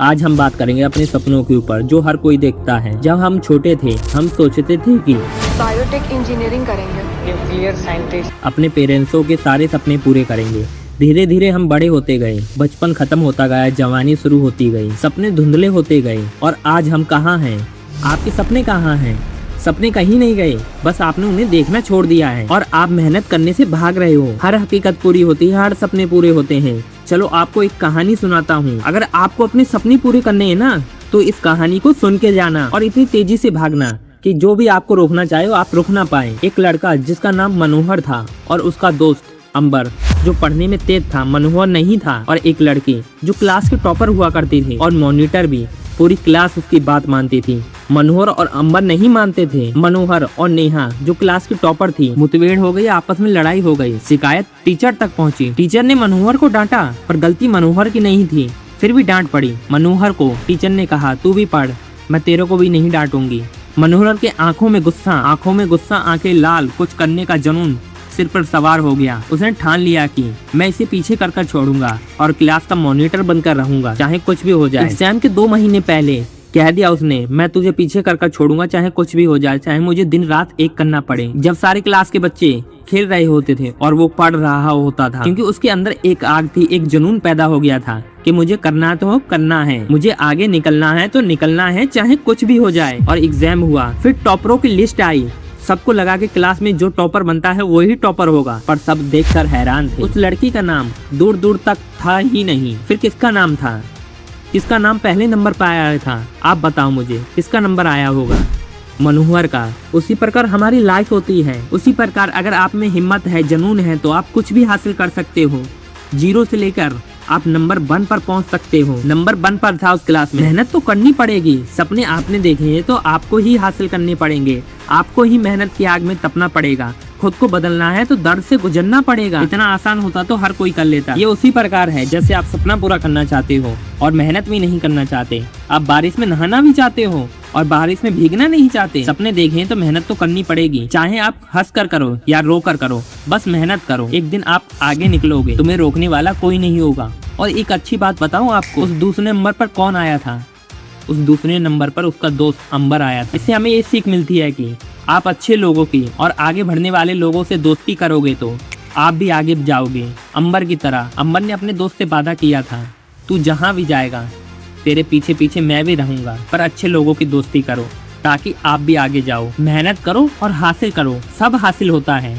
आज हम बात करेंगे अपने सपनों के ऊपर जो हर कोई देखता है। जब हम छोटे थे हम सोचते थे कि बायोटेक इंजीनियरिंग करेंगे, न्यूक्लियर साइंटिस्ट। अपने पेरेंट्सों के सारे सपने पूरे करेंगे। धीरे धीरे हम बड़े होते गए, बचपन खत्म होता गया, जवानी शुरू होती गई, सपने धुंधले होते गए और आज हम कहाँ हैं? आपके सपने कहाँ हैं? सपने कहीं नहीं गए, बस आपने उन्हें देखना छोड़ दिया है और आप मेहनत करने से भाग रहे हो। हर हकीकत पूरी होती है, हर सपने पूरे होते हैं। चलो आपको एक कहानी सुनाता हूँ। अगर आपको अपने सपने पूरे करने हैं ना तो इस कहानी को सुन के जाना और इतनी तेजी से भागना कि जो भी आपको रोकना चाहे वो आप रुक ना पाए। एक लड़का जिसका नाम मनोहर था और उसका दोस्त अंबर जो पढ़ने में तेज था, मनोहर नहीं था। और एक लड़की जो क्लास के टॉपर हुआ करती थी और मॉनिटर भी, पूरी क्लास उसकी बात मानती थी। मनोहर और अंबर नहीं मानते थे। मनोहर और नेहा जो क्लास की टॉपर थी, मुठभेड़ हो गई, आपस में लड़ाई हो गई, शिकायत टीचर तक पहुंची। टीचर ने मनोहर को डांटा पर गलती मनोहर की नहीं थी, फिर भी डांट पड़ी। मनोहर को टीचर ने कहा तू भी पढ़, मैं तेरे को भी नहीं डांटूंगी। मनोहर के आंखों में गुस्सा, आंखें लाल, कुछ करने का जुनून सिर पर सवार हो गया। उसने ठान लिया कि मैं इसे पीछे कर छोड़ूंगा और क्लास का मॉनिटर बनकर रहूंगा, चाहे कुछ भी हो जाए। एग्जाम के 2 महीने पहले कह दिया उसने, मैं तुझे पीछे कर छोड़ूंगा, चाहे कुछ भी हो जाए, चाहे मुझे दिन रात एक करना पड़े। जब सारे क्लास के बच्चे खेल रहे होते थे और वो पढ़ रहा होता था, क्योंकि उसके अंदर एक आग थी, एक जुनून पैदा हो गया था कि मुझे करना तो करना है, मुझे आगे निकलना है तो निकलना है, चाहे कुछ भी हो जाए। और एग्जाम हुआ, फिर टॉपरों की लिस्ट आई। सबको लगा कि क्लास में जो टॉपर बनता है वही टॉपर होगा, पर सब देखकर हैरान थे। उस लड़की का नाम दूर दूर तक था ही नहीं। फिर किसका नाम था? किसका नाम पहले नंबर पर आया था? आप बताओ मुझे, किसका नंबर आया होगा? मनोहर का। उसी प्रकार हमारी लाइफ होती है। उसी प्रकार अगर आप में हिम्मत है, जुनून है तो आप कुछ भी हासिल कर सकते हो। 0 से लेकर आप नंबर 1 पर पहुंच सकते हो। नंबर 1 पर था उस क्लास में। मेहनत तो करनी पड़ेगी। सपने आपने देखे हैं तो आपको ही हासिल करने पड़ेंगे, आपको ही मेहनत की आग में तपना पड़ेगा। खुद को बदलना है तो दर्द से गुजरना पड़ेगा। इतना आसान होता तो हर कोई कर लेता। ये उसी प्रकार है जैसे आप सपना पूरा करना चाहते हो और मेहनत भी नहीं करना चाहते। आप बारिश में नहाना भी चाहते हो और बारिश में भीगना नहीं चाहते। सपने देखें तो मेहनत तो करनी पड़ेगी, चाहे आप हंस कर करो या रो कर करो, बस मेहनत करो। एक दिन आप आगे निकलोगे, तुम्हें रोकने वाला कोई नहीं होगा। और एक अच्छी बात बताऊं आपको, उस दूसरे नंबर पर कौन आया था? उस दूसरे नंबर पर उसका दोस्त अंबर आया था। इससे हमें ये सीख मिलती है कि आप अच्छे लोगों की और आगे बढ़ने वाले लोगों से दोस्ती करोगे तो आप भी आगे जाओगे, अंबर की तरह। अंबर ने अपने दोस्त से वादा किया था, तू जहाँ भी जाएगा तेरे पीछे पीछे मैं भी रहूंगा, पर अच्छे लोगों की दोस्ती करो ताकि आप भी आगे जाओ। मेहनत करो और हासिल करो, सब हासिल होता है।